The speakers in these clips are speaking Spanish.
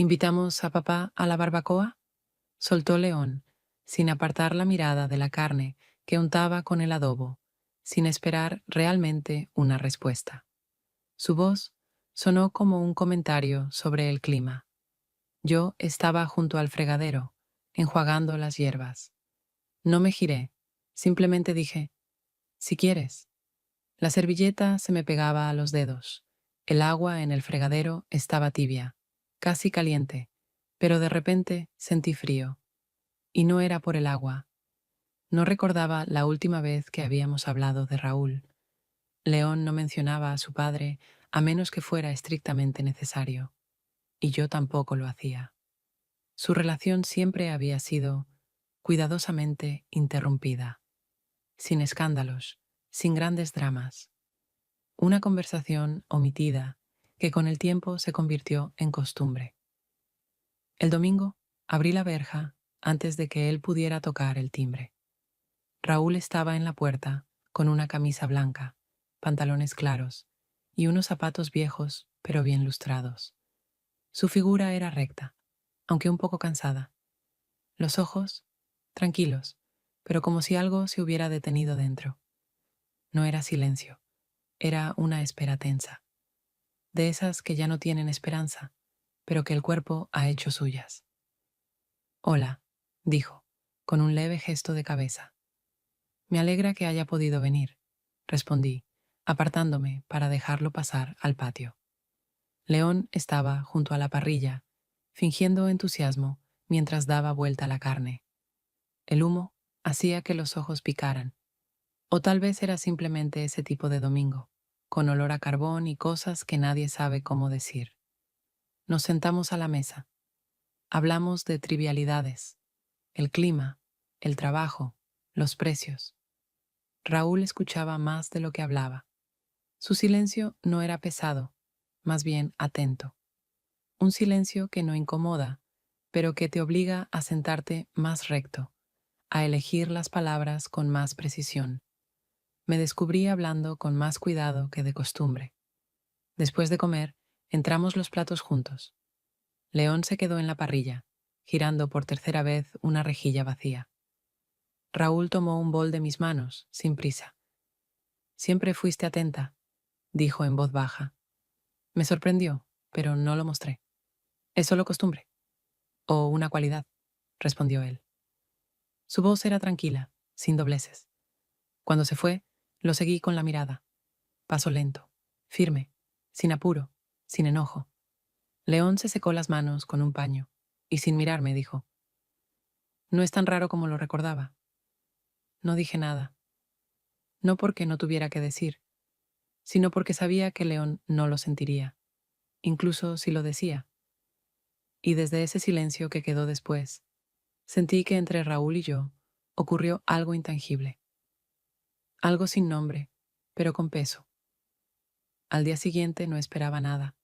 ¿Invitamos a papá a la barbacoa? Soltó León, sin apartar la mirada de la carne que untaba con el adobo, sin esperar realmente una respuesta. Su voz sonó como un comentario sobre el clima. Yo estaba junto al fregadero, enjuagando las hierbas. No me giré, simplemente dije, si quieres. La servilleta se me pegaba a los dedos. El agua en el fregadero estaba tibia, casi caliente, pero de repente sentí frío. Y no era por el agua. No recordaba la última vez que habíamos hablado de Raúl. León no mencionaba a su padre a menos que fuera estrictamente necesario, y yo tampoco lo hacía. Su relación siempre había sido cuidadosamente interrumpida, sin escándalos, sin grandes dramas. Una conversación omitida que con el tiempo se convirtió en costumbre. El domingo abrí la verja antes de que él pudiera tocar el timbre. Raúl estaba en la puerta con una camisa blanca, pantalones claros y unos zapatos viejos pero bien lustrados. Su figura era recta, aunque un poco cansada. Los ojos, tranquilos, pero como si algo se hubiera detenido dentro. No era silencio, era una espera tensa, de esas que ya no tienen esperanza, pero que el cuerpo ha hecho suyas. Hola, dijo, con un leve gesto de cabeza. Me alegra que haya podido venir, respondí, apartándome para dejarlo pasar al patio. León estaba junto a la parrilla, fingiendo entusiasmo mientras daba vuelta la carne. El humo hacía que los ojos picaran, o tal vez era simplemente ese tipo de domingo, con olor a carbón y cosas que nadie sabe cómo decir. Nos sentamos a la mesa. Hablamos de trivialidades, el clima, el trabajo, los precios. Raúl escuchaba más de lo que hablaba. Su silencio no era pesado, más bien atento. Un silencio que no incomoda, pero que te obliga a sentarte más recto, a elegir las palabras con más precisión. Me descubrí hablando con más cuidado que de costumbre. Después de comer, entramos los platos juntos. León se quedó en la parrilla, girando por tercera vez una rejilla vacía. Raúl tomó un bol de mis manos, sin prisa. Siempre fuiste atenta, dijo en voz baja. Me sorprendió, pero no lo mostré. Es solo costumbre. O una cualidad, respondió él. Su voz era tranquila, sin dobleces. Cuando se fue, lo seguí con la mirada. Paso lento, firme, sin apuro, sin enojo. León se secó las manos con un paño y sin mirarme dijo, no es tan raro como lo recordaba. No dije nada. No porque no tuviera que decir, sino porque sabía que León no lo sentiría, incluso si lo decía. Y desde ese silencio que quedó después, sentí que entre Raúl y yo ocurrió algo intangible, algo sin nombre, pero con peso. Al día siguiente no esperaba nada.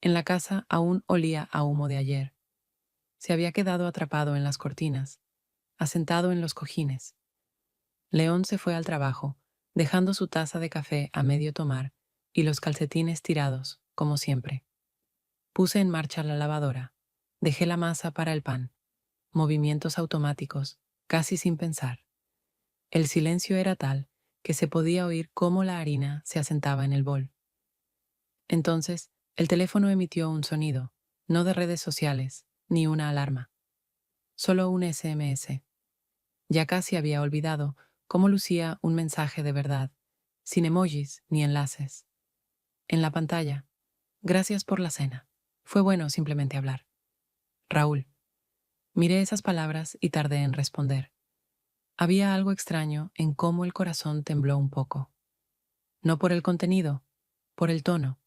En la casa aún olía a humo de ayer. Se había quedado atrapado en las cortinas, asentado en los cojines. León se fue al trabajo, dejando su taza de café a medio tomar y los calcetines tirados, como siempre. Puse en marcha la lavadora. Dejé la masa para el pan. Movimientos automáticos, casi sin pensar. El silencio era tal que se podía oír cómo la harina se asentaba en el bol. Entonces, el teléfono emitió un sonido, no de redes sociales, ni una alarma. Solo un SMS. Ya casi había olvidado cómo lucía un mensaje de verdad, sin emojis ni enlaces. En la pantalla, gracias por la cena. Fue bueno simplemente hablar. Raúl. Miré esas palabras y tardé en responder. Había algo extraño en cómo el corazón tembló un poco. No por el contenido, por el tono.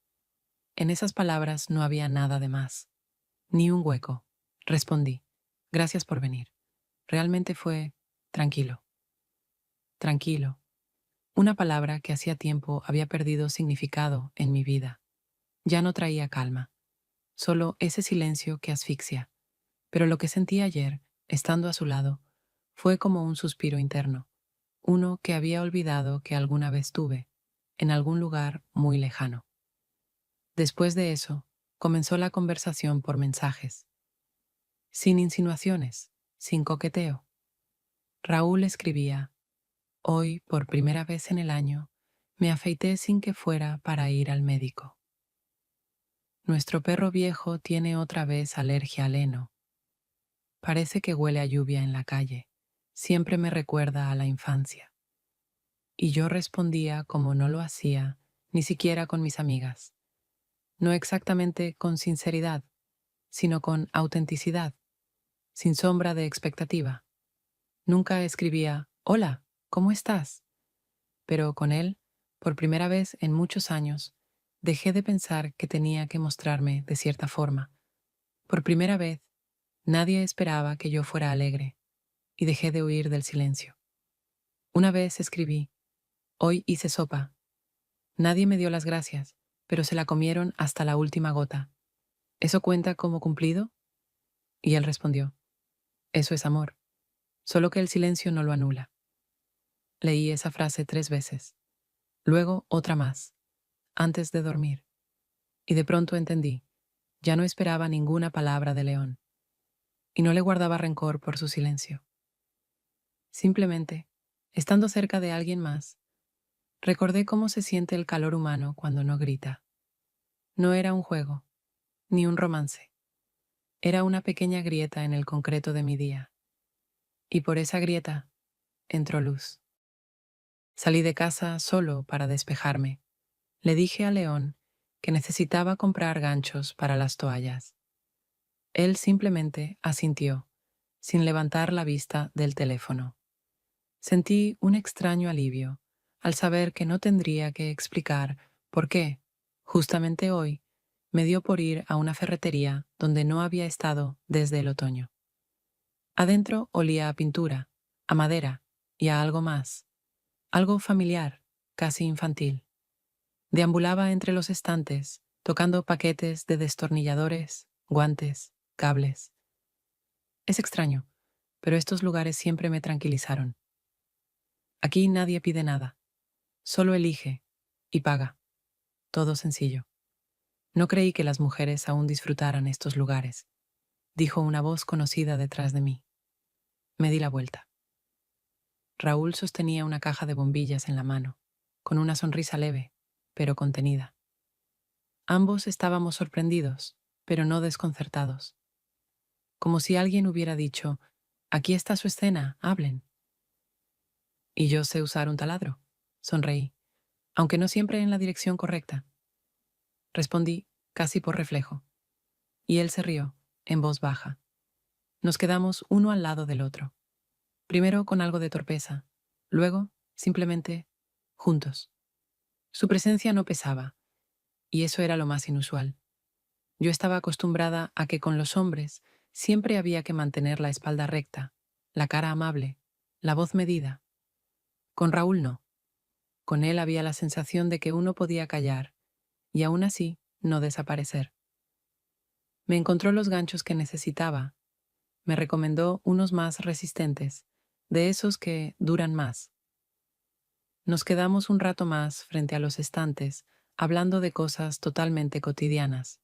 En esas palabras no había nada de más. Ni un hueco. Respondí. Gracias por venir. Realmente fue tranquilo. Tranquilo. Una palabra que hacía tiempo había perdido significado en mi vida. Ya no traía calma. Solo ese silencio que asfixia. Pero lo que sentí ayer, estando a su lado, fue como un suspiro interno. Uno que había olvidado que alguna vez tuve, en algún lugar muy lejano. Después de eso, comenzó la conversación por mensajes, sin insinuaciones, sin coqueteo. Raúl escribía: hoy, por primera vez en el año, me afeité sin que fuera para ir al médico. Nuestro perro viejo tiene otra vez alergia al heno. Parece que huele a lluvia en la calle. Siempre me recuerda a la infancia. Y yo respondía como no lo hacía, ni siquiera con mis amigas. No exactamente con sinceridad, sino con autenticidad, sin sombra de expectativa. Nunca escribía: hola, ¿cómo estás? Pero con él, por primera vez en muchos años, dejé de pensar que tenía que mostrarme de cierta forma. Por primera vez, nadie esperaba que yo fuera alegre, y dejé de huir del silencio. Una vez escribí: hoy hice sopa. Nadie me dio las gracias, pero se la comieron hasta la última gota. ¿Eso cuenta como cumplido? Y él respondió: eso es amor, solo que el silencio no lo anula. Leí esa frase 3 veces, luego otra más, antes de dormir, y de pronto entendí: ya no esperaba ninguna palabra de León, y no le guardaba rencor por su silencio. Simplemente, estando cerca de alguien más, recordé cómo se siente el calor humano cuando no grita. No era un juego, ni un romance. Era una pequeña grieta en el concreto de mi día. Y por esa grieta entró luz. Salí de casa solo para despejarme. Le dije a León que necesitaba comprar ganchos para las toallas. Él simplemente asintió, sin levantar la vista del teléfono. Sentí un extraño alivio al saber que no tendría que explicar por qué, justamente hoy, me dio por ir a una ferretería donde no había estado desde el otoño. Adentro olía a pintura, a madera y a algo más, algo familiar, casi infantil. Deambulaba entre los estantes, tocando paquetes de destornilladores, guantes, cables. Es extraño, pero estos lugares siempre me tranquilizaron. Aquí nadie pide nada, solo elige y paga. Todo sencillo. No creí que las mujeres aún disfrutaran estos lugares, dijo una voz conocida detrás de mí. Me di la vuelta. Raúl sostenía una caja de bombillas en la mano, con una sonrisa leve, pero contenida. Ambos estábamos sorprendidos, pero no desconcertados. Como si alguien hubiera dicho: aquí está su escena, hablen. Y yo sé usar un taladro. Sonreí, aunque no siempre en la dirección correcta. Respondí, casi por reflejo. Y él se rió, en voz baja. Nos quedamos uno al lado del otro. Primero con algo de torpeza, luego, simplemente, juntos. Su presencia no pesaba, y eso era lo más inusual. Yo estaba acostumbrada a que con los hombres siempre había que mantener la espalda recta, la cara amable, la voz medida. Con Raúl no. Con él había la sensación de que uno podía callar, y aún así no desaparecer. Me encontró los ganchos que necesitaba. Me recomendó unos más resistentes, de esos que duran más. Nos quedamos un rato más frente a los estantes, hablando de cosas totalmente cotidianas.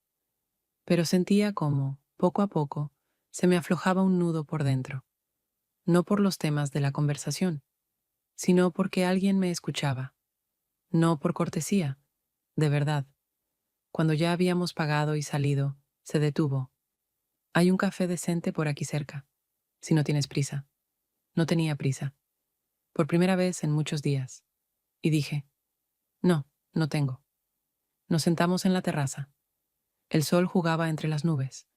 Pero sentía como, poco a poco, se me aflojaba un nudo por dentro. No por los temas de la conversación, sino porque alguien me escuchaba. No por cortesía, de verdad. Cuando ya habíamos pagado y salido, se detuvo. Hay un café decente por aquí cerca, si no tienes prisa. No tenía prisa. Por primera vez en muchos días. Y dije: no, no tengo. Nos sentamos en la terraza. El sol jugaba entre las nubes.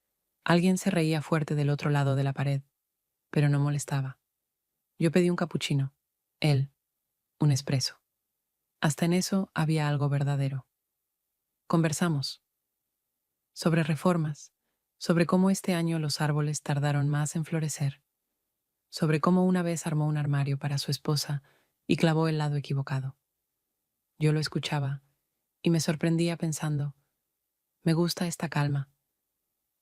Alguien se reía fuerte del otro lado de la pared, pero no molestaba. Yo pedí un capuchino. Él, un espresso. Hasta en eso había algo verdadero. Conversamos. Sobre reformas, sobre cómo este año los árboles tardaron más en florecer, sobre cómo una vez armó un armario para su esposa y clavó el lado equivocado. Yo lo escuchaba y me sorprendía pensando: me gusta esta calma.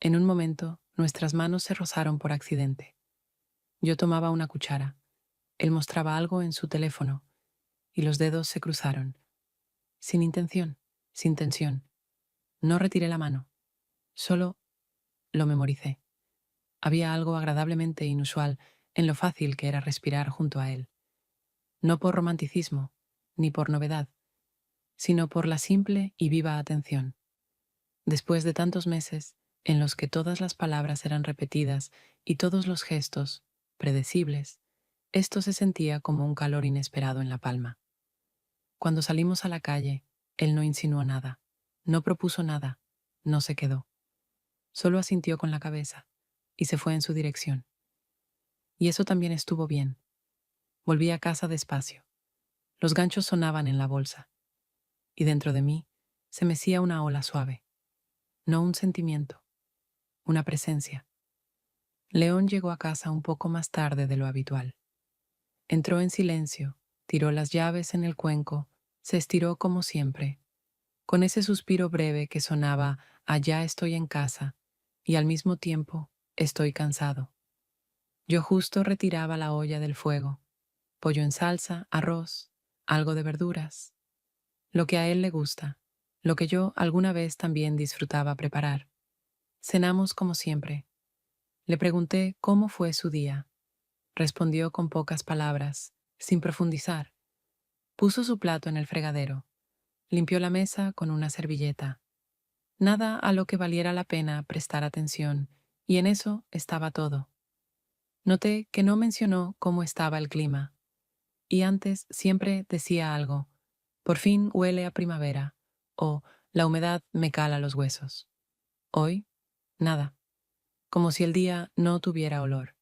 En un momento, nuestras manos se rozaron por accidente. Yo tomaba una cuchara, él mostraba algo en su teléfono, y los dedos se cruzaron. Sin intención, sin tensión. No retiré la mano. Solo lo memoricé. Había algo agradablemente inusual en lo fácil que era respirar junto a él, no por romanticismo, ni por novedad, sino por la simple y viva atención. Después de tantos meses en los que todas las palabras eran repetidas y todos los gestos predecibles, esto se sentía como un calor inesperado en la palma. Cuando salimos a la calle, él no insinuó nada, no propuso nada, no se quedó. Solo asintió con la cabeza y se fue en su dirección. Y eso también estuvo bien. Volví a casa despacio. Los ganchos sonaban en la bolsa, y dentro de mí se mecía una ola suave, no un sentimiento, una presencia. León llegó a casa un poco más tarde de lo habitual. Entró en silencio, tiró las llaves en el cuenco, se estiró como siempre, con ese suspiro breve que sonaba a "ya estoy en casa" y al mismo tiempo "estoy cansado". Yo justo retiraba la olla del fuego, pollo en salsa, arroz, algo de verduras, lo que a él le gusta, lo que yo alguna vez también disfrutaba preparar. Cenamos como siempre. Le pregunté cómo fue su día. Respondió con pocas palabras, sin profundizar. Puso su plato en el fregadero. Limpió la mesa con una servilleta. Nada a lo que valiera la pena prestar atención, y en eso estaba todo. Noté que no mencionó cómo estaba el clima, y antes siempre decía algo: "Por fin huele a primavera", o "la humedad me cala los huesos". Hoy, nada, como si el día no tuviera olor,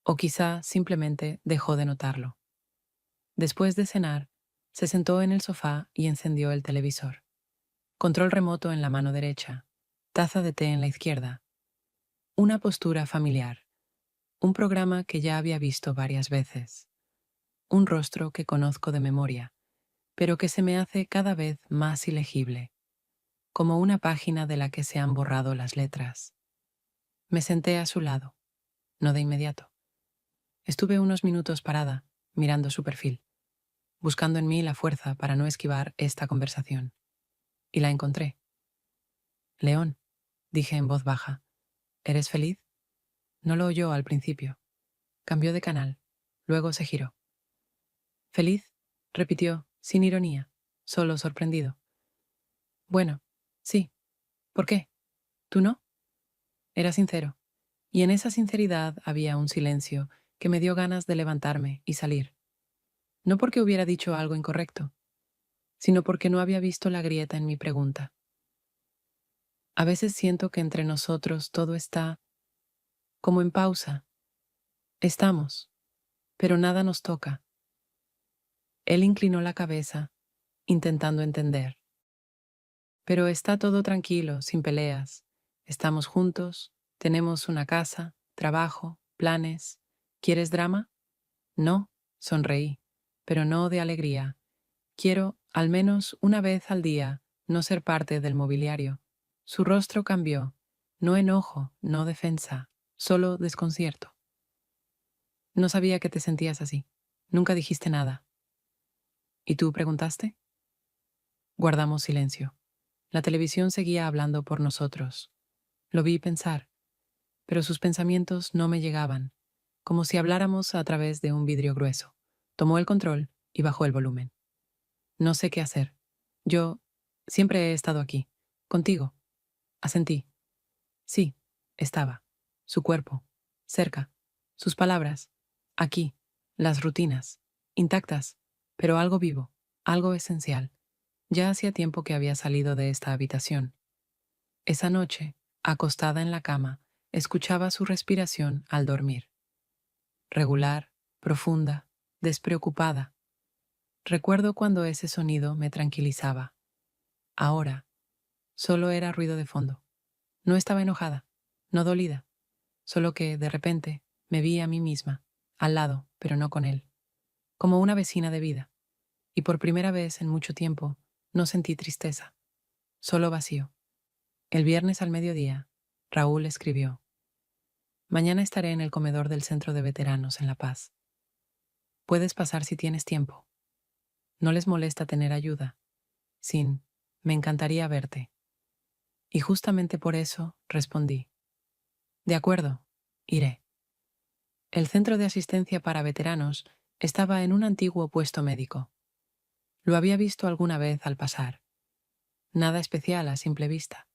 o quizá simplemente dejó de notarlo. Después de cenar, se sentó en el sofá y encendió el televisor. Control remoto en la mano derecha, taza de té en la izquierda. Una postura familiar, un programa que ya había visto varias veces, un rostro que conozco de memoria, pero que se me hace cada vez más ilegible, como una página de la que se han borrado las letras. Me senté a su lado, no de inmediato. Estuve unos minutos parada, mirando su perfil, buscando en mí la fuerza para no esquivar esta conversación. Y la encontré. "León", dije en voz baja, "¿eres feliz?". No lo oyó al principio. Cambió de canal. Luego se giró. "¿Feliz?", repitió, sin ironía, solo sorprendido. "Bueno, sí. ¿Por qué? ¿Tú no?". Era sincero, y en esa sinceridad había un silencio que me dio ganas de levantarme y salir. No porque hubiera dicho algo incorrecto, sino porque no había visto la grieta en mi pregunta. A veces siento que entre nosotros todo está como en pausa. Estamos, pero nada nos toca. Él inclinó la cabeza, intentando entender. "Pero está todo tranquilo, sin peleas. Estamos juntos, tenemos una casa, trabajo, planes. ¿Quieres drama?". "No", sonreí, pero no de alegría. "Quiero, al menos una vez al día, no ser parte del mobiliario". Su rostro cambió. No enojo, no defensa, solo desconcierto. "No sabía que te sentías así. Nunca dijiste nada". "¿Y tú preguntaste?". Guardamos silencio. La televisión seguía hablando por nosotros. Lo vi pensar, pero sus pensamientos no me llegaban, como si habláramos a través de un vidrio grueso. Tomó el control y bajó el volumen. "No sé qué hacer. Yo siempre he estado aquí, contigo". Asentí. Sí, estaba. Su cuerpo, cerca. Sus palabras, aquí. Las rutinas, intactas, pero algo vivo, algo esencial. Ya hacía tiempo que había salido de esta habitación. Esa noche, acostada en la cama, escuchaba su respiración al dormir. Regular, profunda, despreocupada. Recuerdo cuando ese sonido me tranquilizaba. Ahora, solo era ruido de fondo. No estaba enojada, no dolida, solo que, de repente, me vi a mí misma, al lado, pero no con él, como una vecina de vida. Y por primera vez en mucho tiempo, no sentí tristeza, solo vacío. El viernes al mediodía, Raúl escribió: "Mañana estaré en el comedor del Centro de Veteranos en La Paz. Puedes pasar si tienes tiempo. No les molesta tener ayuda. Me encantaría verte". Y justamente por eso respondí. De acuerdo, iré. El centro de asistencia para veteranos estaba en un antiguo puesto médico. Lo había visto alguna vez al pasar. Nada especial a simple vista.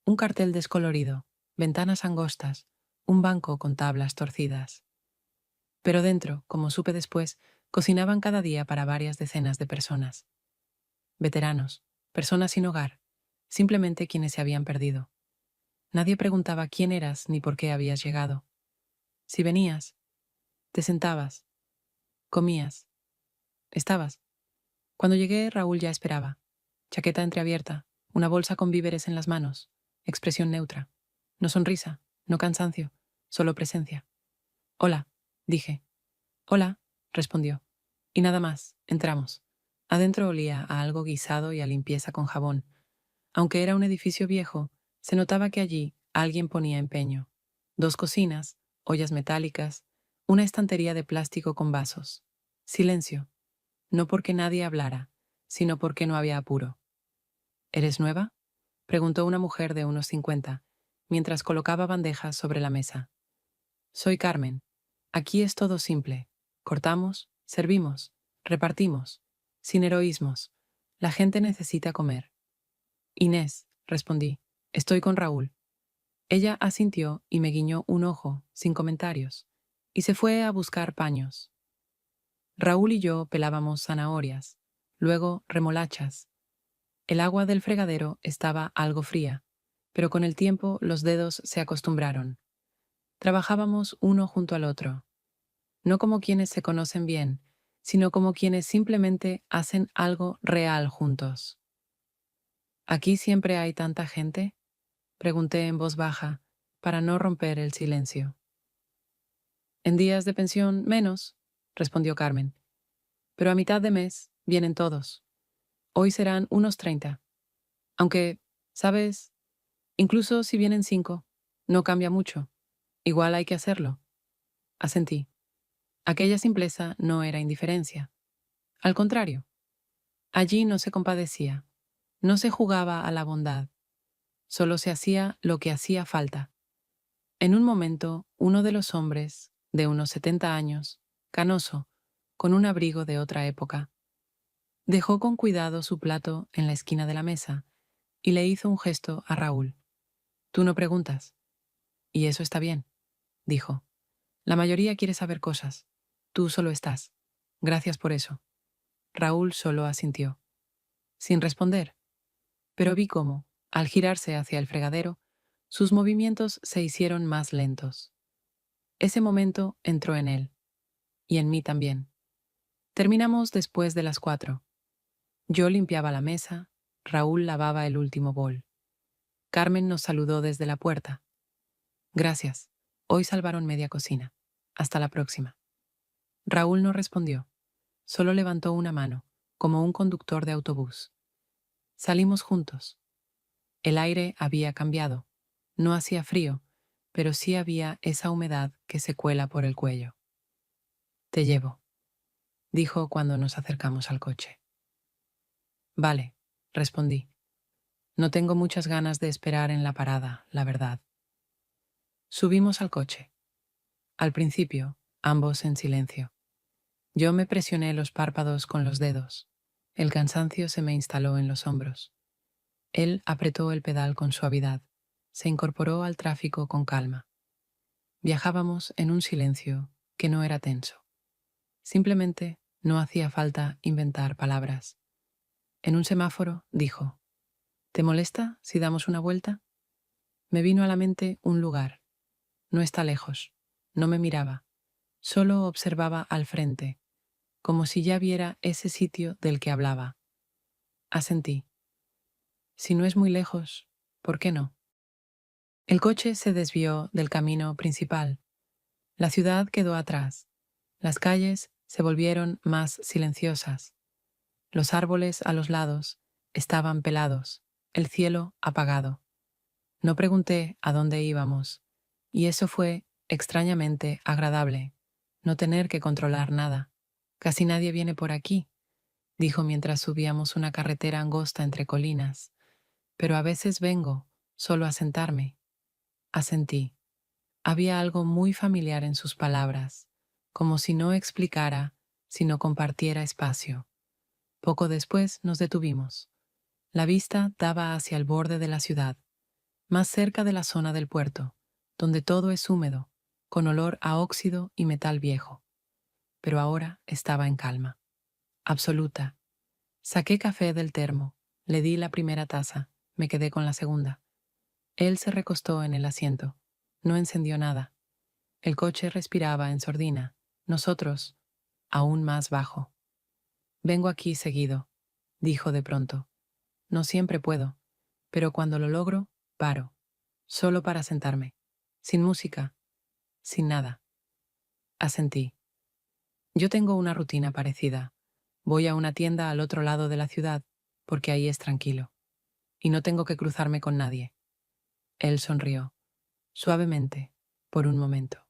Un cartel descolorido, ventanas angostas, un banco con tablas torcidas. Pero dentro, como supe después, cocinaban cada día para varias decenas de personas. Veteranos, personas sin hogar, simplemente quienes se habían perdido. Nadie preguntaba quién eras ni por qué habías llegado. Si venías, te sentabas, comías, estabas. Cuando llegué, Raúl ya esperaba. Chaqueta entreabierta, una bolsa con víveres en las manos, expresión neutra. No sonrisa, no cansancio, solo presencia. Hola, dije. Hola, respondió. Y nada más, entramos. Adentro olía a algo guisado y a limpieza con jabón. Aunque era un edificio viejo, se notaba que allí alguien ponía empeño. 2 cocinas, ollas metálicas, una estantería de plástico con vasos. Silencio. No porque nadie hablara, sino porque no había apuro. ¿Eres nueva?, preguntó una mujer de unos 50, mientras colocaba bandejas sobre la mesa. Soy Carmen. Aquí es todo simple. Cortamos, servimos, repartimos. Sin heroísmos. La gente necesita comer. Inés, respondí. Estoy con Raúl. Ella asintió y me guiñó un ojo, sin comentarios, y se fue a buscar paños. Raúl y yo pelábamos zanahorias, luego remolachas. El agua del fregadero estaba algo fría, pero con el tiempo los dedos se acostumbraron. Trabajábamos uno junto al otro, no como quienes se conocen bien, sino como quienes simplemente hacen algo real juntos. ¿Aquí siempre hay tanta gente?, pregunté en voz baja, para no romper el silencio. En días de pensión, menos, respondió Carmen. Pero a mitad de mes vienen todos. Hoy serán unos 30. Aunque, ¿sabes? Incluso si vienen 5, no cambia mucho. Igual hay que hacerlo. Asentí. Aquella simpleza no era indiferencia. Al contrario, allí no se compadecía, no se jugaba a la bondad, solo se hacía lo que hacía falta. En un momento, uno de los hombres, de unos 70 años, canoso, con un abrigo de otra época, dejó con cuidado su plato en la esquina de la mesa y le hizo un gesto a Raúl. Tú no preguntas. Y eso está bien, dijo. La mayoría quiere saber cosas. Tú solo estás. Gracias por eso. Raúl solo asintió, sin responder, pero vi cómo, al girarse hacia el fregadero, sus movimientos se hicieron más lentos. Ese momento entró en él, y en mí también. Terminamos después de las 4. Yo limpiaba la mesa, Raúl lavaba el último bol. Carmen nos saludó desde la puerta. Gracias, hoy salvaron media cocina. Hasta la próxima. Raúl no respondió, solo levantó una mano, como un conductor de autobús. Salimos juntos. El aire había cambiado. No hacía frío, pero sí había esa humedad que se cuela por el cuello. Te llevo, dijo cuando nos acercamos al coche. Vale, respondí. No tengo muchas ganas de esperar en la parada, la verdad. Subimos al coche. Al principio, ambos en silencio. Yo me presioné los párpados con los dedos. El cansancio se me instaló en los hombros. Él apretó el pedal con suavidad. Se incorporó al tráfico con calma. Viajábamos en un silencio que no era tenso. Simplemente no hacía falta inventar palabras. En un semáforo dijo, ¿te molesta si damos una vuelta? Me vino a la mente un lugar. No está lejos. No me miraba. Solo observaba al frente, como si ya viera ese sitio del que hablaba. Asentí. Si no es muy lejos, ¿por qué no? El coche se desvió del camino principal. La ciudad quedó atrás. Las calles se volvieron más silenciosas. Los árboles a los lados estaban pelados, el cielo apagado. No pregunté a dónde íbamos, y eso fue extrañamente agradable, no tener que controlar nada. Casi nadie viene por aquí, dijo mientras subíamos una carretera angosta entre colinas. Pero a veces vengo, solo a sentarme. Asentí. Había algo muy familiar en sus palabras, como si no explicara, sino compartiera espacio. Poco después nos detuvimos. La vista daba hacia el borde de la ciudad, más cerca de la zona del puerto, donde todo es húmedo, con olor a óxido y metal viejo. Pero ahora estaba en calma. Absoluta. Saqué café del termo, le di la primera taza, me quedé con la segunda. Él se recostó en el asiento. No encendió nada. El coche respiraba en sordina. Nosotros, aún más bajo. Vengo aquí seguido, dijo de pronto. No siempre puedo, pero cuando lo logro, paro. Solo para sentarme. Sin música. Sin nada. Asentí. Yo tengo una rutina parecida. Voy a una tienda al otro lado de la ciudad, porque ahí es tranquilo. Y no tengo que cruzarme con nadie. Él sonrió. Suavemente, por un momento.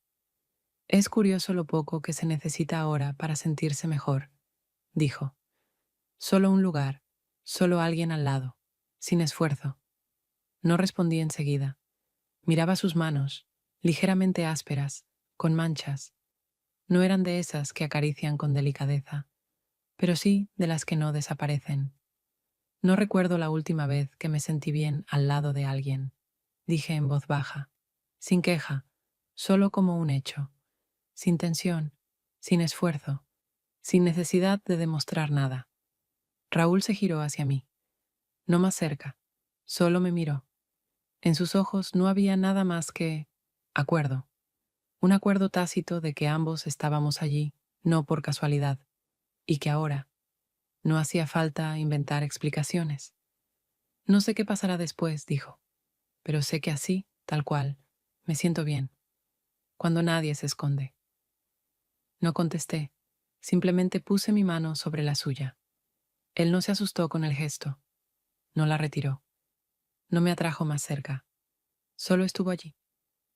Es curioso lo poco que se necesita ahora para sentirse mejor, dijo. Solo un lugar, solo alguien al lado, sin esfuerzo. No respondí enseguida. Miraba sus manos, ligeramente ásperas, con manchas. No eran de esas que acarician con delicadeza, pero sí de las que no desaparecen. No recuerdo la última vez que me sentí bien al lado de alguien, dije en voz baja, sin queja, solo como un hecho, sin tensión, sin esfuerzo, sin necesidad de demostrar nada. Raúl se giró hacia mí, no más cerca, solo me miró. En sus ojos no había nada más que acuerdo, un acuerdo tácito de que ambos estábamos allí, no por casualidad, y que ahora no hacía falta inventar explicaciones. No sé qué pasará después, dijo, pero sé que así, tal cual, me siento bien, cuando nadie se esconde. No contesté, simplemente puse mi mano sobre la suya. Él no se asustó con el gesto, no la retiró, no me atrajo más cerca, solo estuvo allí,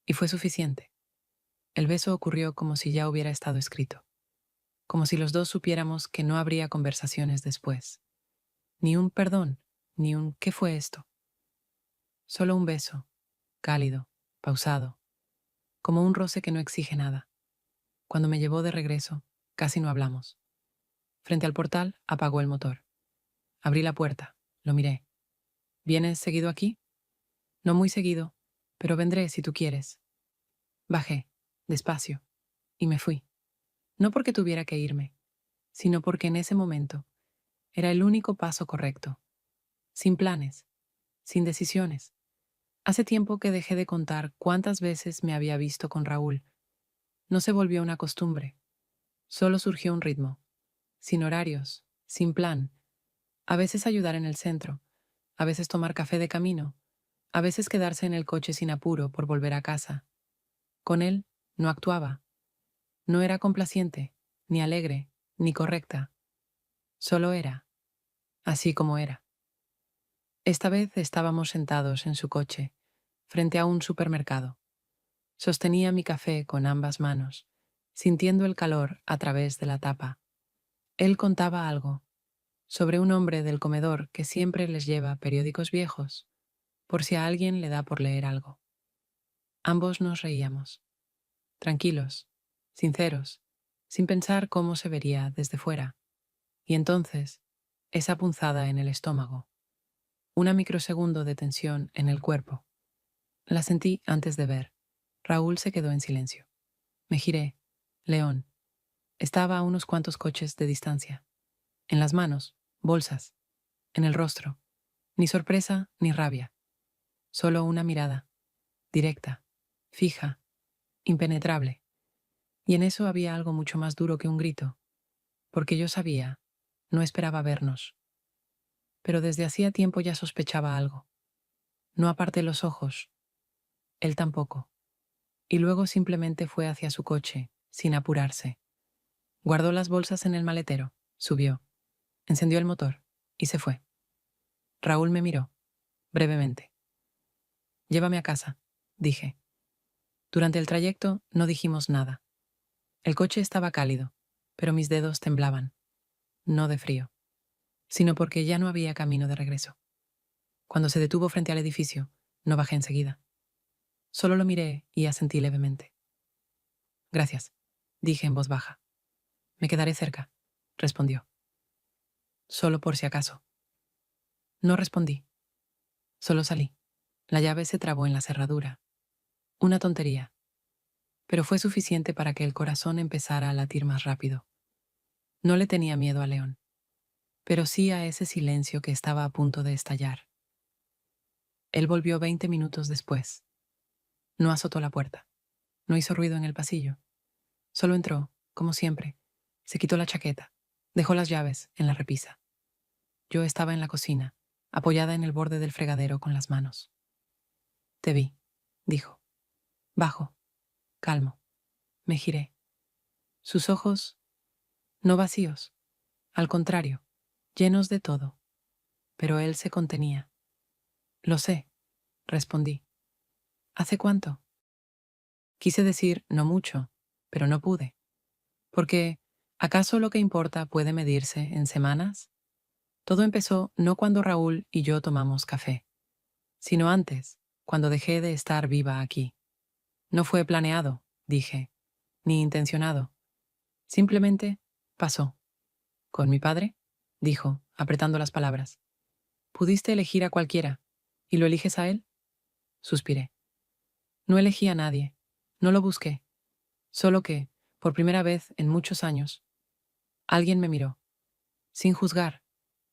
y fue suficiente. El beso ocurrió como si ya hubiera estado escrito, como si los dos supiéramos que no habría conversaciones después. Ni un perdón, ni un ¿qué fue esto? Solo un beso, cálido, pausado, como un roce que no exige nada. Cuando me llevó de regreso, casi no hablamos. Frente al portal, apagó el motor. Abrí la puerta, lo miré. ¿Vienes seguido aquí? No muy seguido, pero vendré si tú quieres. Bajé, despacio, y me fui. No porque tuviera que irme, sino porque en ese momento era el único paso correcto. Sin planes, sin decisiones. Hace tiempo que dejé de contar cuántas veces me había visto con Raúl. No se volvió una costumbre. Solo surgió un ritmo. Sin horarios, sin plan. A veces ayudar en el centro, a veces tomar café de camino, a veces quedarse en el coche sin apuro por volver a casa. Con él no actuaba. No era complaciente, ni alegre, ni correcta. Solo era, así como era. Esta vez estábamos sentados en su coche, frente a un supermercado. Sostenía mi café con ambas manos, sintiendo el calor a través de la tapa. Él contaba algo, sobre un hombre del comedor que siempre les lleva periódicos viejos, por si a alguien le da por leer algo. Ambos nos reíamos, tranquilos, sinceros, sin pensar cómo se vería desde fuera. Y entonces, esa punzada en el estómago, una microsegundo de tensión en el cuerpo. La sentí antes de ver. Raúl se quedó en silencio. Me giré. León. Estaba a unos cuantos coches de distancia. En las manos, bolsas. En el rostro, ni sorpresa ni rabia. Solo una mirada, directa, fija, impenetrable. Y en eso había algo mucho más duro que un grito, porque yo sabía, no esperaba vernos. Pero desde hacía tiempo ya sospechaba algo. No aparté los ojos, él tampoco. Y luego simplemente fue hacia su coche, sin apurarse. Guardó las bolsas en el maletero, subió, encendió el motor y se fue. Raúl me miró, brevemente. Llévame a casa, dije. Durante el trayecto no dijimos nada. El coche estaba cálido, pero mis dedos temblaban, no de frío, sino porque ya no había camino de regreso. Cuando se detuvo frente al edificio, No bajé enseguida. Solo lo miré y asentí levemente. Gracias, dije en voz baja. Me quedaré cerca, respondió. Solo por si acaso. No respondí. Solo salí. La llave se trabó en la cerradura. Una tontería. Pero fue suficiente para que el corazón empezara a latir más rápido. No le tenía miedo a León, pero sí a ese silencio que estaba a punto de estallar. Él volvió 20 minutos después. No azotó la puerta. No hizo ruido en el pasillo. Solo entró, como siempre. Se quitó la chaqueta. Dejó las llaves en la repisa. Yo estaba en la cocina, apoyada en el borde del fregadero con las manos. Te vi, dijo. Bajo, calmo. Me giré. Sus ojos, no vacíos, al contrario, llenos de todo. Pero él se contenía. Lo sé, respondí. ¿Hace cuánto? Quise decir no mucho, pero no pude. Porque, ¿acaso lo que importa puede medirse en semanas? Todo empezó no cuando Raúl y yo tomamos café, sino antes, cuando dejé de estar viva aquí. No fue planeado, dije, ni intencionado. Simplemente pasó. ¿Con mi padre? Dijo, apretando las palabras. ¿Pudiste elegir a cualquiera y lo eliges a él? Suspiré. No elegí a nadie, no lo busqué. Solo que, por primera vez en muchos años, alguien me miró, sin juzgar,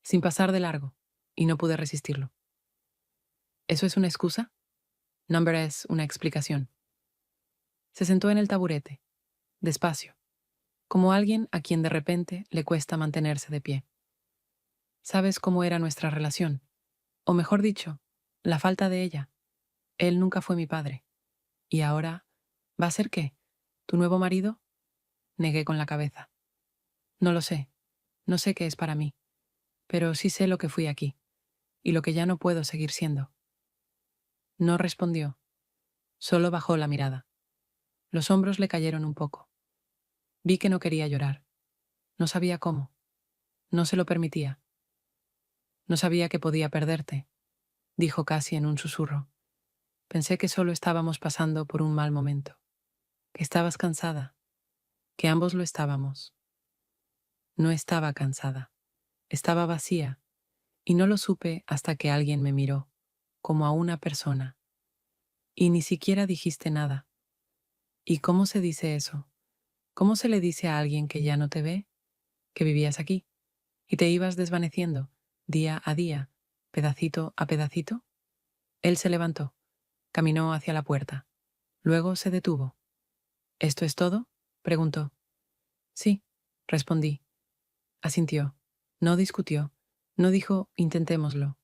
sin pasar de largo, y no pude resistirlo. ¿Eso es una excusa? Number es una explicación. Se sentó en el taburete, despacio, como alguien a quien de repente le cuesta mantenerse de pie. ¿Sabes cómo era nuestra relación? O mejor dicho, la falta de ella. Él nunca fue mi padre. ¿Y ahora va a ser qué? ¿Tu nuevo marido? Negué con la cabeza. No lo sé. No sé qué es para mí. Pero sí sé lo que fui aquí. Y lo que ya no puedo seguir siendo. No respondió. Solo bajó la mirada. Los hombros le cayeron un poco. Vi que no quería llorar. No sabía cómo. No se lo permitía. No sabía que podía perderte, dijo casi en un susurro. Pensé que solo estábamos pasando por un mal momento. Que estabas cansada. Que ambos lo estábamos. No estaba cansada. Estaba vacía. Y no lo supe hasta que alguien me miró, como a una persona. Y ni siquiera dijiste nada. ¿Y cómo se dice eso? ¿Cómo se le dice a alguien que ya no te ve? Que vivías aquí y te ibas desvaneciendo, día a día, pedacito a pedacito. Él se levantó, caminó hacia la puerta. Luego se detuvo. ¿Esto es todo? Preguntó. Sí, respondí. Asintió. No discutió. No dijo intentémoslo.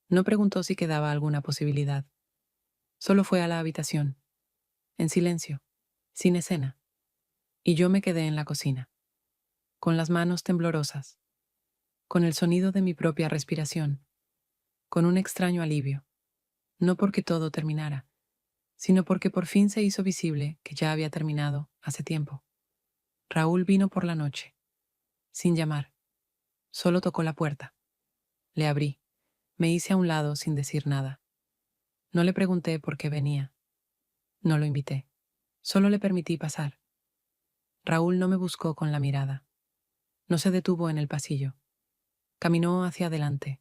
No preguntó si quedaba alguna posibilidad. Solo fue a la habitación, en silencio, sin escena. Y yo me quedé en la cocina, con las manos temblorosas, con el sonido de mi propia respiración, con un extraño alivio, no porque todo terminara, sino porque por fin se hizo visible que ya había terminado hace tiempo. Raúl vino por la noche, sin llamar, solo tocó la puerta. Le abrí, me hice a un lado sin decir nada. No le pregunté por qué venía, no lo invité, solo le permití pasar. Raúl no me buscó con la mirada, no se detuvo en el pasillo, caminó hacia adelante,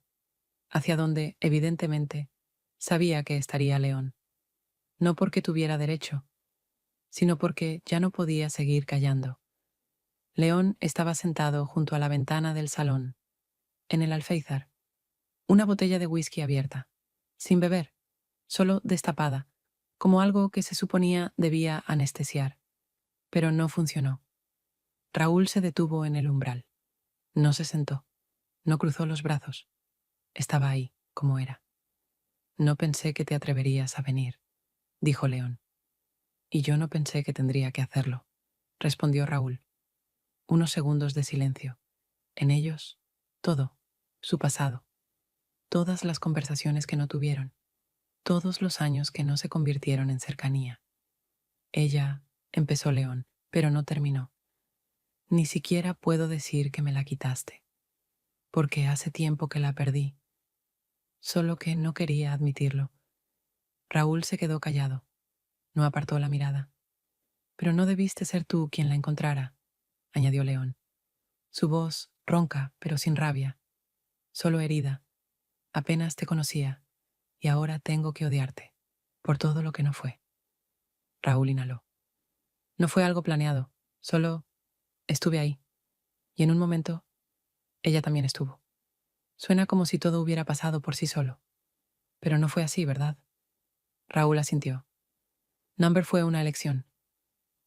hacia donde, evidentemente, sabía que estaría León. No porque tuviera derecho, sino porque ya no podía seguir callando. León estaba sentado junto a la ventana del salón, en el alféizar, una botella de whisky abierta, sin beber, solo destapada, como algo que se suponía debía anestesiar. Pero no funcionó. Raúl se detuvo en el umbral. No se sentó, no cruzó los brazos. Estaba ahí, como era. No pensé que te atreverías a venir, dijo León. Y yo no pensé que tendría que hacerlo, respondió Raúl. Unos segundos de silencio. En ellos, todo, su pasado, todas las conversaciones que no tuvieron, todos los años que no se convirtieron en cercanía. Ella, empezó León, pero no terminó. Ni siquiera puedo decir que me la quitaste, porque hace tiempo que la perdí, solo que no quería admitirlo. Raúl se quedó callado. No apartó la mirada. Pero no debiste ser tú quien la encontrara, añadió León. Su voz, ronca, pero sin rabia, solo herida. Apenas te conocía, y ahora tengo que odiarte, por todo lo que no fue. Raúl inhaló. No fue algo planeado, solo estuve ahí, y en un momento, ella también estuvo. Suena como si todo hubiera pasado por sí solo, pero no fue así, ¿verdad? Raúl asintió. Number fue una elección.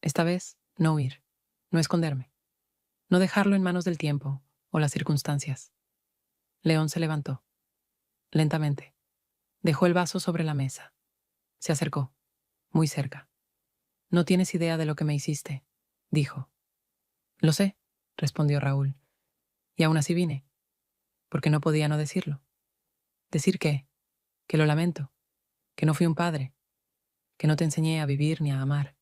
Esta vez, no huir, no esconderme, no dejarlo en manos del tiempo o las circunstancias. León se levantó, lentamente. Dejó el vaso sobre la mesa. Se acercó, muy cerca. No tienes idea de lo que me hiciste, dijo. Lo sé, respondió Raúl. Y aún así vine, porque no podía no decirlo. ¿Decir qué? Que lo lamento, que no fui un padre, que no te enseñé a vivir ni a amar,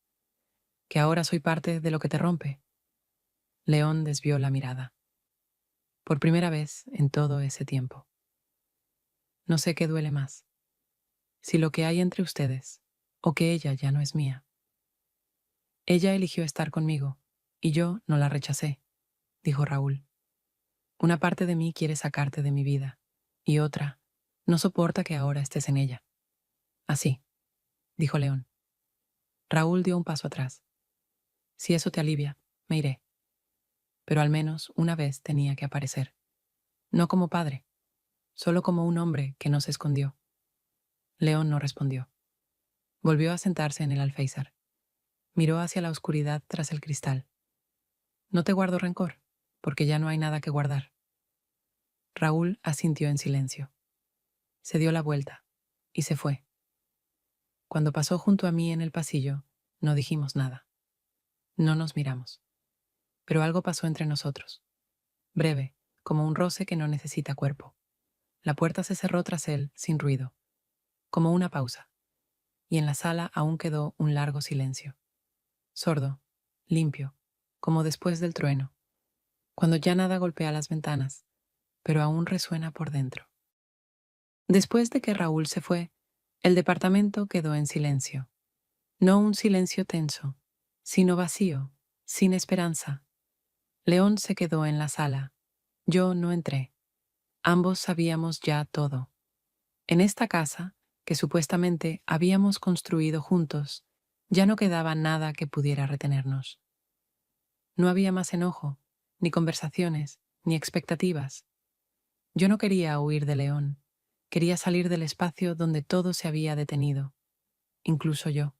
que ahora soy parte de lo que te rompe. León desvió la mirada. Por primera vez en todo ese tiempo. No sé qué duele más, si lo que hay entre ustedes, o que ella ya no es mía. Ella eligió estar conmigo, y yo no la rechacé, dijo Raúl. Una parte de mí quiere sacarte de mi vida, y otra no soporta que ahora estés en ella. Así, dijo León. Raúl dio un paso atrás. Si eso te alivia, me iré. Pero al menos una vez tenía que aparecer. No como padre, solo como un hombre que no se escondió. León no respondió. Volvió a sentarse en el alféizar. Miró hacia la oscuridad tras el cristal. No te guardo rencor, porque ya no hay nada que guardar. Raúl asintió en silencio. Se dio la vuelta y se fue. Cuando pasó junto a mí en el pasillo, no dijimos nada. No nos miramos. Pero algo pasó entre nosotros. Breve, como un roce que no necesita cuerpo. La puerta se cerró tras él, sin ruido, como una pausa, y en la sala aún quedó un largo silencio. Sordo, limpio, como después del trueno, cuando ya nada golpea las ventanas, pero aún resuena por dentro. Después de que Raúl se fue, el departamento quedó en silencio. No un silencio tenso, sino vacío, sin esperanza. León se quedó en la sala. Yo no entré. Ambos sabíamos ya todo. En esta casa, que supuestamente habíamos construido juntos, ya no quedaba nada que pudiera retenernos. No había más enojo, ni conversaciones, ni expectativas. Yo no quería huir de León. Quería salir del espacio donde todo se había detenido, incluso yo.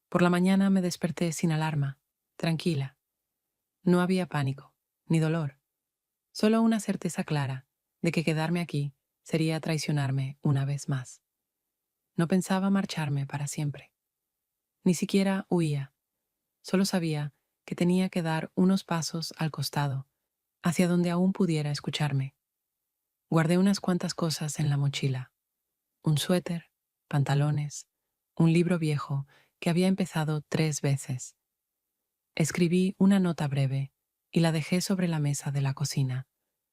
Por la mañana me desperté sin alarma, tranquila. No había pánico, ni dolor, solo una certeza clara de que quedarme aquí sería traicionarme una vez más. No pensaba marcharme para siempre. Ni siquiera huía. Solo sabía que tenía que dar unos pasos al costado, hacia donde aún pudiera escucharme. Guardé unas cuantas cosas en la mochila. Un suéter, pantalones, un libro viejo que había empezado 3 veces. Escribí una nota breve y la dejé sobre la mesa de la cocina,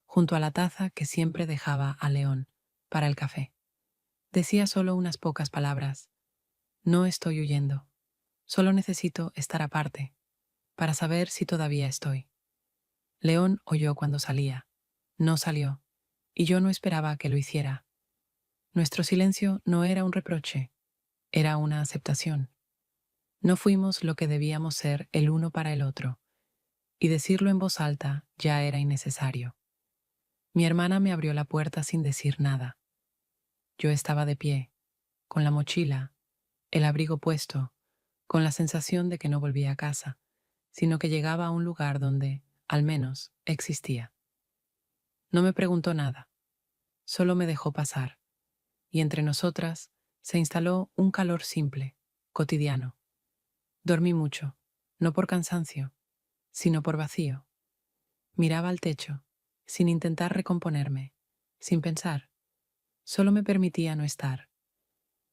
junto a la taza que siempre dejaba a León para el café. Decía solo unas pocas palabras. No estoy huyendo. Solo necesito estar aparte, para saber si todavía estoy. León oyó cuando salía. No salió, y yo no esperaba que lo hiciera. Nuestro silencio no era un reproche, era una aceptación. No fuimos lo que debíamos ser el uno para el otro, y decirlo en voz alta ya era innecesario. Mi hermana me abrió la puerta sin decir nada. Yo estaba de pie, con la mochila, el abrigo puesto, con la sensación de que no volvía a casa, sino que llegaba a un lugar donde, al menos, existía. No me preguntó nada, solo me dejó pasar, y entre nosotras se instaló un calor simple, cotidiano. Dormí mucho, no por cansancio, sino por vacío. Miraba al techo, sin intentar recomponerme, sin pensar. Solo me permitía no estar.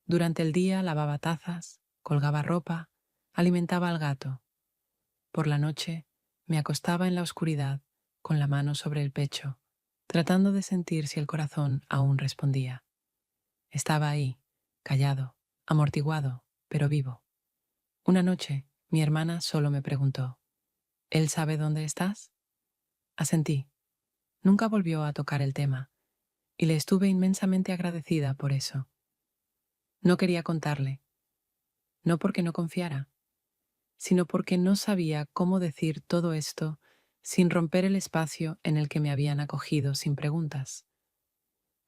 Durante el día lavaba tazas, colgaba ropa, alimentaba al gato. Por la noche me acostaba en la oscuridad, con la mano sobre el pecho, tratando de sentir si el corazón aún respondía. Estaba ahí, callado, amortiguado, pero vivo. Una noche, mi hermana solo me preguntó, ¿él sabe dónde estás? Asentí. Nunca volvió a tocar el tema, y le estuve inmensamente agradecida por eso. No quería contarle, no porque no confiara, sino porque no sabía cómo decir todo esto sin romper el espacio en el que me habían acogido sin preguntas.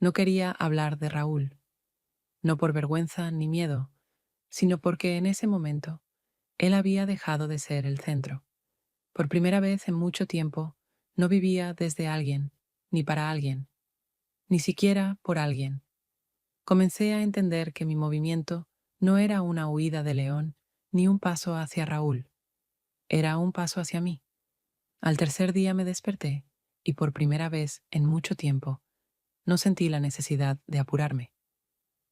No quería hablar de Raúl, no por vergüenza ni miedo, sino porque en ese momento él había dejado de ser el centro. Por primera vez en mucho tiempo, no vivía desde alguien, ni para alguien, ni siquiera por alguien. Comencé a entender que mi movimiento no era una huida de León, ni un paso hacia Raúl, era un paso hacia mí. Al tercer día me desperté y por primera vez en mucho tiempo no sentí la necesidad de apurarme.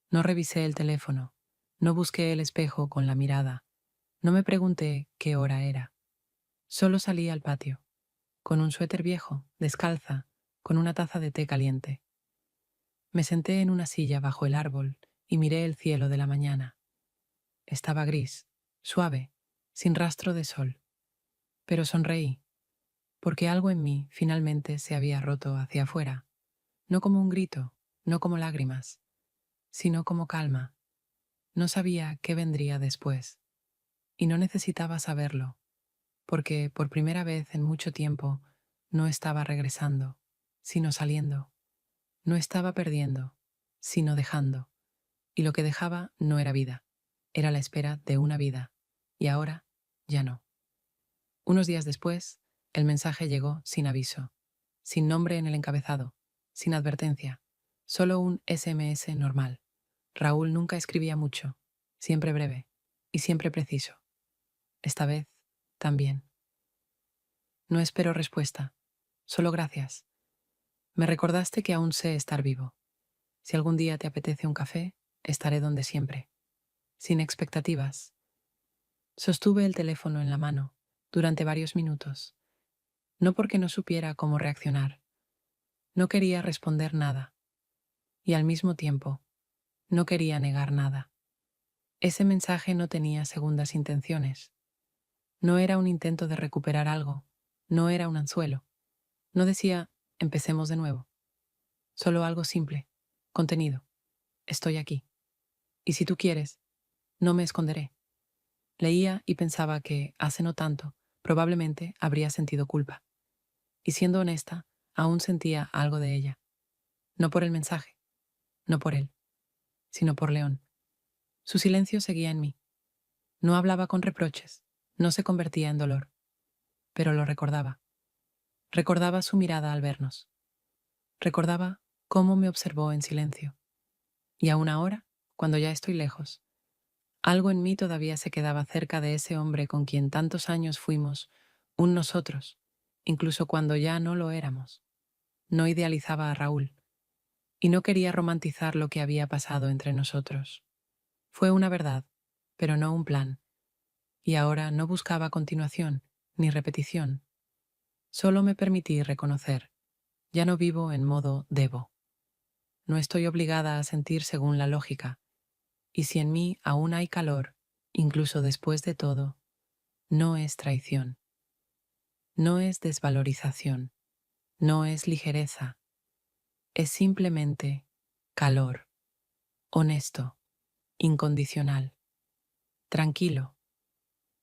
No revisé el teléfono, no busqué el espejo con la mirada, no me pregunté qué hora era. Solo salí al patio, con un suéter viejo, descalza, con una taza de té caliente. Me senté en una silla bajo el árbol y miré el cielo de la mañana. Estaba gris, suave, sin rastro de sol. Pero sonreí, porque algo en mí finalmente se había roto hacia afuera, no como un grito, no como lágrimas, sino como calma. No sabía qué vendría después, y no necesitaba saberlo, porque por primera vez en mucho tiempo no estaba regresando, sino saliendo. No estaba perdiendo, sino dejando. Y lo que dejaba no era vida, era la espera de una vida. Y ahora, ya no. Unos días después, el mensaje llegó sin aviso, sin nombre en el encabezado, sin advertencia, solo un SMS normal. Raúl nunca escribía mucho, siempre breve y siempre preciso. Esta vez, también. No espero respuesta, solo gracias. Me recordaste que aún sé estar vivo. Si algún día te apetece un café, estaré donde siempre, sin expectativas. Sostuve el teléfono en la mano durante varios minutos, no porque no supiera cómo reaccionar. No quería responder nada, y al mismo tiempo, no quería negar nada. Ese mensaje no tenía segundas intenciones. No era un intento de recuperar algo, no era un anzuelo. No decía, empecemos de nuevo. Solo algo simple, contenido. Estoy aquí. Y si tú quieres, no me esconderé. Leía y pensaba que, hace no tanto, probablemente habría sentido culpa. Y siendo honesta, aún sentía algo de ella. No por el mensaje, no por él, sino por León. Su silencio seguía en mí. No hablaba con reproches, no se convertía en dolor, pero lo recordaba. Recordaba su mirada al vernos. Recordaba cómo me observó en silencio. Y aún ahora, cuando ya estoy lejos, algo en mí todavía se quedaba cerca de ese hombre con quien tantos años fuimos un nosotros, incluso cuando ya no lo éramos. No idealizaba a Raúl, y no quería romantizar lo que había pasado entre nosotros. Fue una verdad, pero no un plan, y ahora no buscaba continuación ni repetición. Solo me permití reconocer. Ya no vivo en modo debo. No estoy obligada a sentir según la lógica, y si en mí aún hay calor, incluso después de todo, no es traición, no es desvalorización, no es ligereza, es simplemente calor, honesto, incondicional, tranquilo,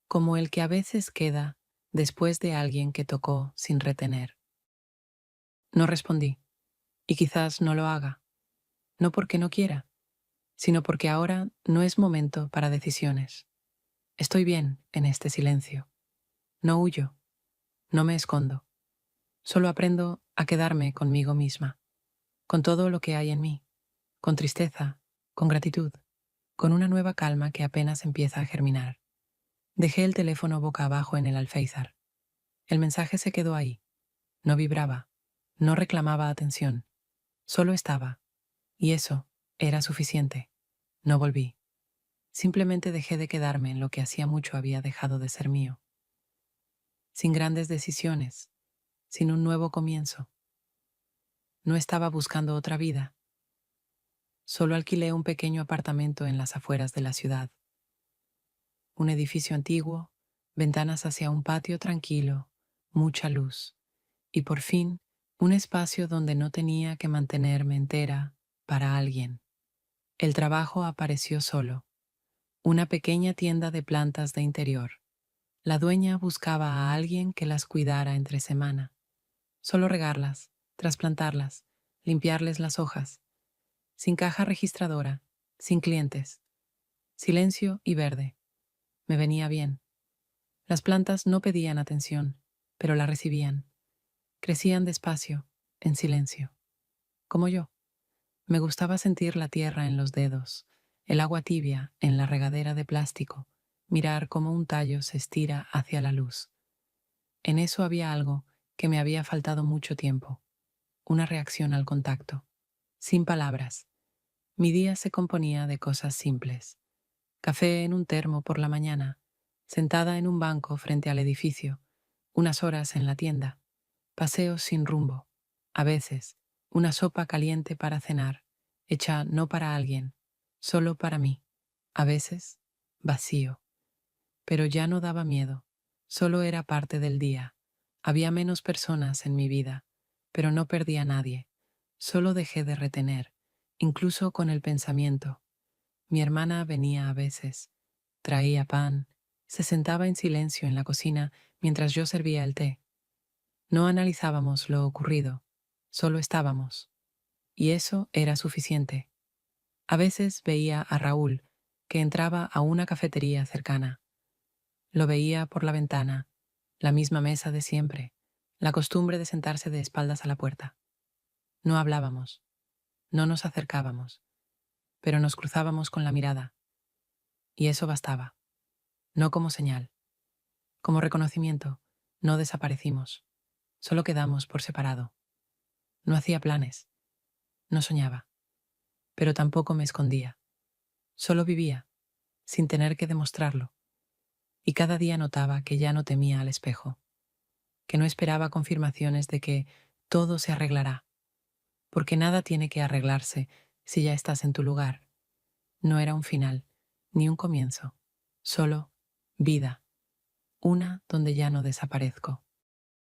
como el que a veces queda después de alguien que tocó sin retener. No respondí, y quizás no lo haga, no porque no quiera, sino porque ahora no es momento para decisiones. Estoy bien en este silencio. No huyo, no me escondo. Solo aprendo a quedarme conmigo misma, con todo lo que hay en mí, con tristeza, con gratitud, con una nueva calma que apenas empieza a germinar. Dejé el teléfono boca abajo en el alféizar. El mensaje se quedó ahí. No vibraba, no reclamaba atención. Solo estaba. Y eso era suficiente. No volví. Simplemente dejé de quedarme en lo que hacía mucho había dejado de ser mío. Sin grandes decisiones, sin un nuevo comienzo. No estaba buscando otra vida. Solo alquilé un pequeño apartamento en las afueras de la ciudad. Un edificio antiguo, ventanas hacia un patio tranquilo, mucha luz. Y por fin, un espacio donde no tenía que mantenerme entera para alguien. El trabajo apareció solo. Una pequeña tienda de plantas de interior. La dueña buscaba a alguien que las cuidara entre semana. Solo regarlas, trasplantarlas, limpiarles las hojas. Sin caja registradora, sin clientes. Silencio y verde. Me venía bien. Las plantas no pedían atención, pero la recibían. Crecían despacio, en silencio. Como yo. Me gustaba sentir la tierra en los dedos, el agua tibia en la regadera de plástico, mirar cómo un tallo se estira hacia la luz. En eso había algo que me había faltado mucho tiempo, una reacción al contacto. Sin palabras. Mi día se componía de cosas simples. Café en un termo por la mañana, sentada en un banco frente al edificio, unas horas en la tienda, paseos sin rumbo, a veces una sopa caliente para cenar, hecha no para alguien, solo para mí, a veces vacío. Pero ya no daba miedo, solo era parte del día. Había menos personas en mi vida, pero no perdí a nadie, solo dejé de retener, incluso con el pensamiento. Mi hermana venía a veces, traía pan, se sentaba en silencio en la cocina mientras yo servía el té. No analizábamos lo ocurrido, solo estábamos. Y eso era suficiente. A veces veía a Raúl, que entraba a una cafetería cercana. Lo veía por la ventana, la misma mesa de siempre, la costumbre de sentarse de espaldas a la puerta. No hablábamos, no nos acercábamos, pero nos cruzábamos con la mirada. Y eso bastaba, no como señal. Como reconocimiento, no desaparecimos, solo quedamos por separado. No hacía planes, no soñaba, pero tampoco me escondía. Solo vivía, sin tener que demostrarlo, y cada día notaba que ya no temía al espejo, que no esperaba confirmaciones de que todo se arreglará, porque nada tiene que arreglarse si ya estás en tu lugar. No era un final, ni un comienzo, solo vida, una donde ya no desaparezco.